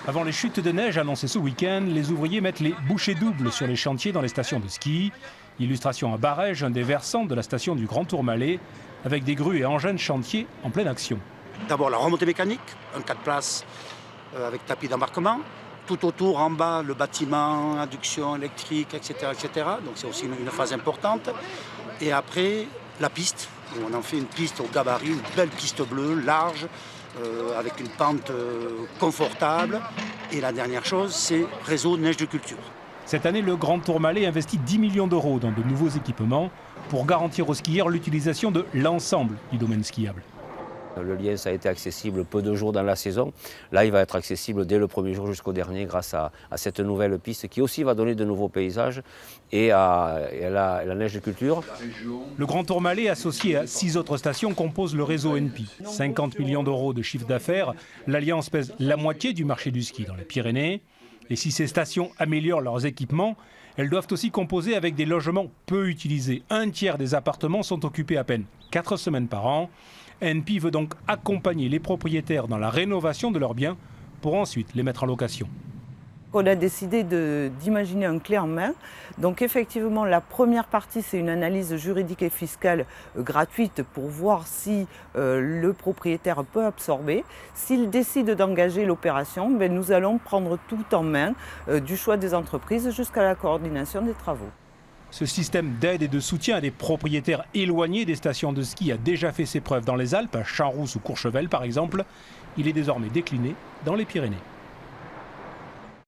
Avant les chutes de neige annoncées ce week-end, les ouvriers mettent les bouchées doubles sur les chantiers dans les stations de ski. Illustration à Barège, un des versants de la station du Grand Tourmalet, avec des grues et engins de chantier en pleine action. D'abord la remontée mécanique, un 4 places avec tapis d'embarquement. Tout autour, en bas, le bâtiment, induction électrique, etc. etc. Donc c'est aussi une phase importante. Et après, la piste. On en fait une piste au gabarit, une belle piste bleue, large, avec une pente confortable. Et la dernière chose, c'est réseau neige de culture. Cette année, le Grand Tourmalet investit 10 millions d'euros dans de nouveaux équipements pour garantir aux skieurs l'utilisation de l'ensemble du domaine skiable. Le Liens a été accessible peu de jours dans la saison. Là, il va être accessible dès le premier jour jusqu'au dernier grâce à cette nouvelle piste qui aussi va donner de nouveaux paysages et à la neige de culture. Le Grand Tourmalet, associé à 6 autres stations, compose le réseau NP. 50 millions d'euros de chiffre d'affaires, l'Alliance pèse la moitié du marché du ski dans les Pyrénées. Et si ces stations améliorent leurs équipements, elles doivent aussi composer avec des logements peu utilisés. Un tiers des appartements sont occupés à peine 4 semaines par an. NP veut donc accompagner les propriétaires dans la rénovation de leurs biens pour ensuite les mettre en location. On a décidé d'imaginer un clé en main. Donc effectivement, la première partie, c'est une analyse juridique et fiscale gratuite pour voir si le propriétaire peut absorber. S'il décide d'engager l'opération, nous allons prendre tout en main, du choix des entreprises jusqu'à la coordination des travaux. Ce système d'aide et de soutien à des propriétaires éloignés des stations de ski a déjà fait ses preuves dans les Alpes, à Champs-Rousse ou Courchevel par exemple. Il est désormais décliné dans les Pyrénées.